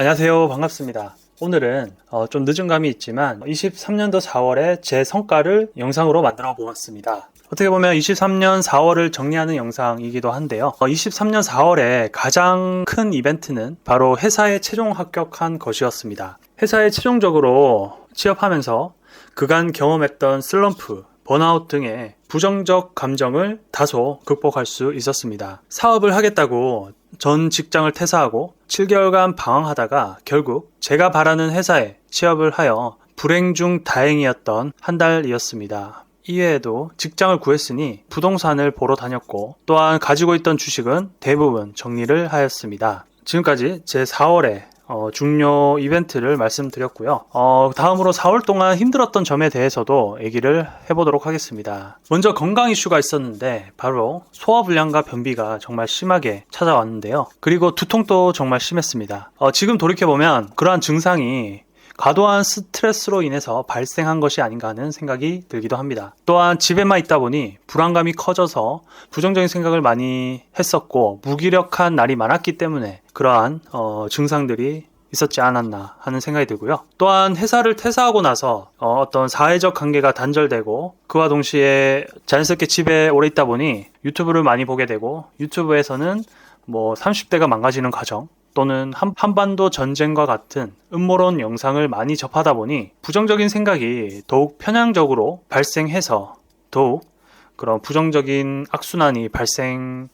안녕하세요. 반갑습니다. 오늘은 좀 늦은 감이 있지만 23년도 4월에 제 성과를 영상으로 만들어 보았습니다. 어떻게 보면 23년 4월을 정리하는 영상이기도 한데요. 23년 4월에 가장 큰 이벤트는 바로 회사에 최종 합격한 것이었습니다. 회사에 최종적으로 취업하면서 그간 경험했던 슬럼프, 번아웃 등의 부정적 감정을 다소 극복할 수 있었습니다. 사업을 하겠다고 전 직장을 퇴사하고 7개월간 방황하다가 결국 제가 바라는 회사에 취업을 하여 불행 중 다행이었던 한 달이었습니다. 이외에도 직장을 구했으니 부동산을 보러 다녔고 또한 가지고 있던 주식은 대부분 정리를 하였습니다. 지금까지 제 4월에 중요 이벤트를 말씀드렸고요. 다음으로 4월 동안 힘들었던 점에 대해서도 얘기를 해보도록 하겠습니다. 먼저 건강 이슈가 있었는데 바로 소화불량과 변비가 정말 심하게 찾아왔는데요. 그리고 두통도 정말 심했습니다. 지금 돌이켜보면 그러한 증상이 과도한 스트레스로 인해서 발생한 것이 아닌가 하는 생각이 들기도 합니다. 또한 집에만 있다 보니 불안감이 커져서 부정적인 생각을 많이 했었고 무기력한 날이 많았기 때문에 그러한 증상들이 있었지 않았나 하는 생각이 들고요. 또한 회사를 퇴사하고 나서 어떤 사회적 관계가 단절되고 그와 동시에 자연스럽게 집에 오래 있다 보니 유튜브를 많이 보게 되고 유튜브에서는 30대가 망가지는 과정 또는 한반도 전쟁과 같은 음모론 영상을 많이 접하다 보니 부정적인 생각이 더욱 편향적으로 발생해서 더욱 그런 부정적인 악순환이 발생해서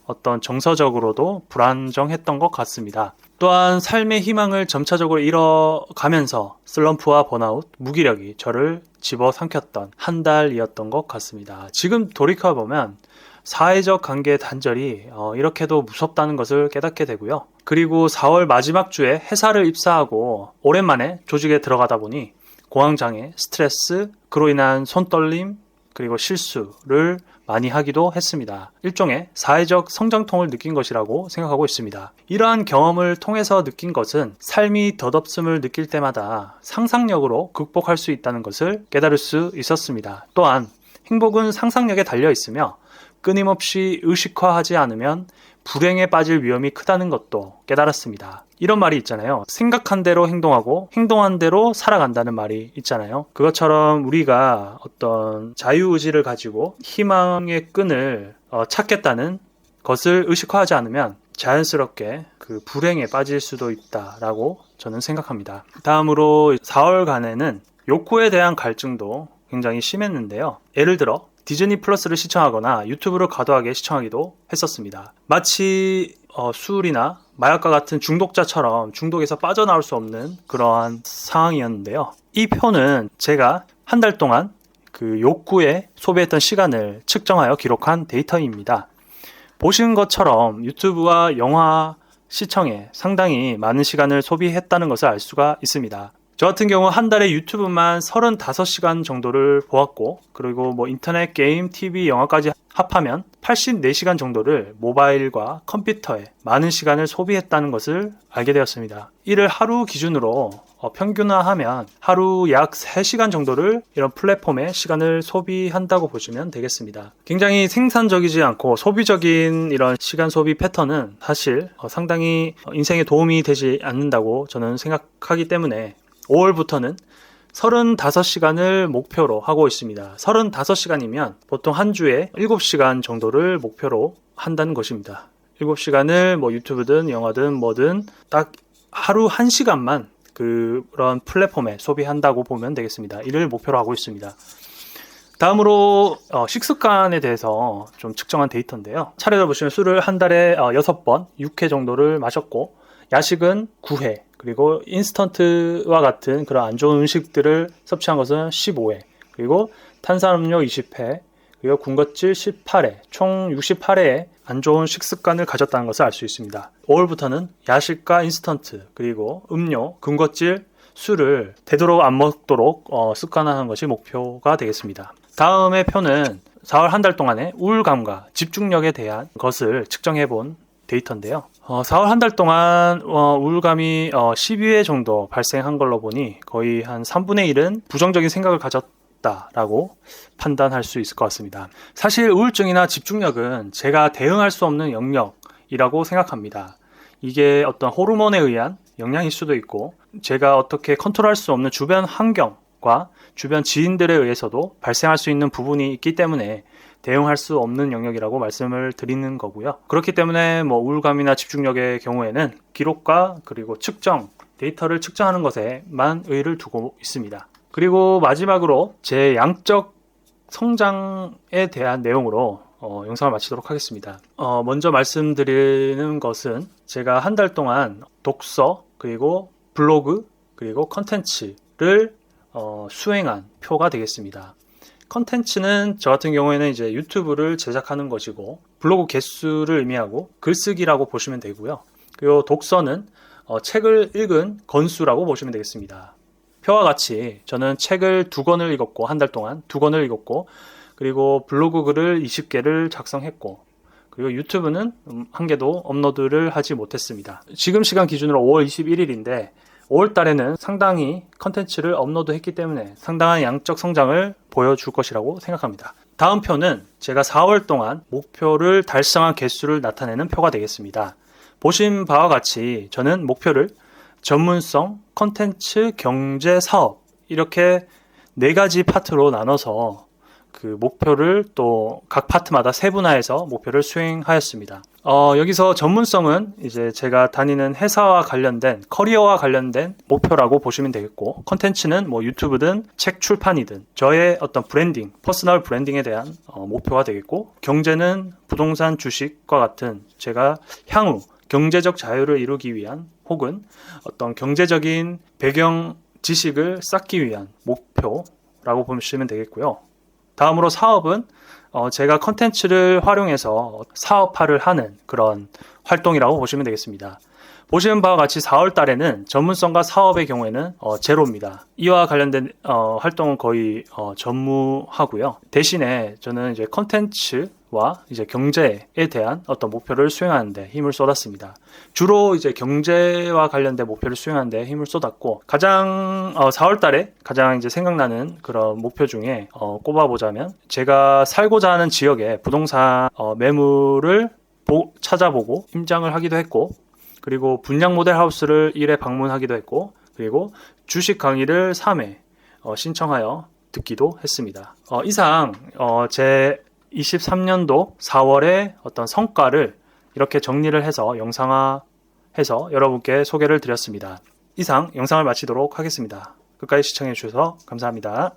어떤 정서적으로도 불안정했던 것 같습니다. 또한 삶의 희망을 점차적으로 잃어가면서 슬럼프와 번아웃, 무기력이 저를 집어삼켰던 한 달이었던 것 같습니다. 지금 돌이켜보면 사회적 관계 단절이 이렇게도 무섭다는 것을 깨닫게 되고요. 그리고 4월 마지막 주에 회사를 입사하고 오랜만에 조직에 들어가다 보니 공황장애, 스트레스, 그로 인한 손떨림, 그리고 실수를 많이 하기도 했습니다. 일종의 사회적 성장통을 느낀 것이라고 생각하고 있습니다. 이러한 경험을 통해서 느낀 것은 삶이 덧없음을 느낄 때마다 상상력으로 극복할 수 있다는 것을 깨달을 수 있었습니다. 또한 행복은 상상력에 달려 있으며 끊임없이 의식화하지 않으면 불행에 빠질 위험이 크다는 것도 깨달았습니다. 이런 말이 있잖아요. 생각한 대로 행동하고 행동한 대로 살아간다는 말이 있잖아요. 그것처럼 우리가 어떤 자유의지를 가지고 희망의 끈을 찾겠다는 것을 의식화하지 않으면 자연스럽게 그 불행에 빠질 수도 있다라고 저는 생각합니다. 다음으로 4월간에는 욕구에 대한 갈증도 굉장히 심했는데요. 예를 들어 디즈니 플러스를 시청하거나 유튜브를 과도하게 시청하기도 했었습니다. 마치 술이나 마약과 같은 중독자처럼 중독에서 빠져나올 수 없는 그러한 상황이었는데요. 이 표는 제가 한 달 동안 그 욕구에 소비했던 시간을 측정하여 기록한 데이터입니다. 보신 것처럼 유튜브와 영화 시청에 상당히 많은 시간을 소비했다는 것을 알 수가 있습니다. 저 같은 경우 한 달에 유튜브만 35시간 정도를 보았고 그리고 인터넷, 게임, TV, 영화까지 합하면 84시간 정도를 모바일과 컴퓨터에 많은 시간을 소비했다는 것을 알게 되었습니다. 이를 하루 기준으로 평균화하면 하루 약 3시간 정도를 이런 플랫폼에 시간을 소비한다고 보시면 되겠습니다. 굉장히 생산적이지 않고 소비적인 이런 시간 소비 패턴은 사실 상당히 인생에 도움이 되지 않는다고 저는 생각하기 때문에 5월부터는 35시간을 목표로 하고 있습니다. 35시간이면 보통 한 주에 7시간 정도를 목표로 한다는 것입니다. 7시간을 유튜브든 영화든 뭐든 딱 하루 1시간만 그런 플랫폼에 소비한다고 보면 되겠습니다. 이를 목표로 하고 있습니다. 다음으로 식습관에 대해서 좀 측정한 데이터인데요. 차례로 보시면 술을 한 달에 6번, 6회 정도를 마셨고 야식은 9회, 그리고 인스턴트와 같은 그런 안 좋은 음식들을 섭취한 것은 15회, 그리고 탄산음료 20회, 그리고 군것질 18회, 총 68회의 안 좋은 식습관을 가졌다는 것을 알 수 있습니다. 5월부터는 야식과 인스턴트, 그리고 음료, 군것질, 술을 되도록 안 먹도록 습관화하는 것이 목표가 되겠습니다. 다음의 표는 4월 한 달 동안의 우울감과 집중력에 대한 것을 측정해 본 데이터인데요. 4월 한 달 동안 우울감이 12회 정도 발생한 걸로 보니 거의 한 3분의 1은 부정적인 생각을 가졌다라고 판단할 수 있을 것 같습니다. 사실 우울증이나 집중력은 제가 대응할 수 없는 영역이라고 생각합니다. 이게 어떤 호르몬에 의한 영향일 수도 있고 제가 어떻게 컨트롤할 수 없는 주변 환경과 주변 지인들에 의해서도 발생할 수 있는 부분이 있기 때문에 대응할 수 없는 영역이라고 말씀을 드리는 거고요. 그렇기 때문에 우울감이나 집중력의 경우에는 기록과 그리고 측정, 데이터를 측정하는 것에만 의의를 두고 있습니다. 그리고 마지막으로 제 양적 성장에 대한 내용으로 영상을 마치도록 하겠습니다. 먼저 말씀드리는 것은 제가 한 달 동안 독서, 그리고 블로그, 그리고 컨텐츠를 수행한 표가 되겠습니다. 컨텐츠는 저 같은 경우에는 이제 유튜브를 제작하는 것이고, 블로그 개수를 의미하고 글쓰기라고 보시면 되고요. 그리고 독서는 책을 읽은 건수라고 보시면 되겠습니다. 표와 같이 저는 책을 2권을 읽었고, 한 달 동안 2권을 읽었고, 그리고 블로그 글을 20개를 작성했고, 그리고 유튜브는 1개도 업로드를 하지 못했습니다. 지금 시간 기준으로 5월 21일인데 5월 달에는 상당히 컨텐츠를 업로드했기 때문에 상당한 양적 성장을 보여줄 것이라고 생각합니다. 다음 표는 제가 4월 동안 목표를 달성한 개수를 나타내는 표가 되겠습니다. 보신 바와 같이 저는 목표를 전문성, 컨텐츠, 경제, 사업 이렇게 4가지 파트로 나눠서 그 목표를 또 각 파트마다 세분화해서 목표를 수행하였습니다. 여기서 전문성은 이제 제가 다니는 회사와 관련된 커리어와 관련된 목표라고 보시면 되겠고, 컨텐츠는 유튜브든 책 출판이든 저의 어떤 브랜딩, 퍼스널 브랜딩에 대한 목표가 되겠고, 경제는 부동산 주식과 같은 제가 향후 경제적 자유를 이루기 위한 혹은 어떤 경제적인 배경 지식을 쌓기 위한 목표라고 보시면 되겠고요. 다음으로 사업은 제가 컨텐츠를 활용해서 사업화를 하는 그런 활동이라고 보시면 되겠습니다. 보시는 바와 같이 4월 달에는 전문성과 사업의 경우에는 제로입니다. 이와 관련된 활동은 거의 전무하고요. 대신에 저는 이제 컨텐츠와 이제 경제에 대한 어떤 목표를 수행하는데 힘을 쏟았습니다. 주로 이제 경제와 관련된 목표를 수행하는데 힘을 쏟았고, 가장 4월 달에 가장 이제 생각나는 그런 목표 중에 꼽아보자면, 제가 살고자 하는 지역의 부동산 매물을 찾아보고 임장을 하기도 했고, 그리고 분양 모델 하우스를 1회 방문하기도 했고, 그리고 주식 강의를 3회 신청하여 듣기도 했습니다. 이상 제 23년도 4월의 어떤 성과를 이렇게 정리를 해서 영상화해서 여러분께 소개를 드렸습니다. 이상 영상을 마치도록 하겠습니다. 끝까지 시청해 주셔서 감사합니다.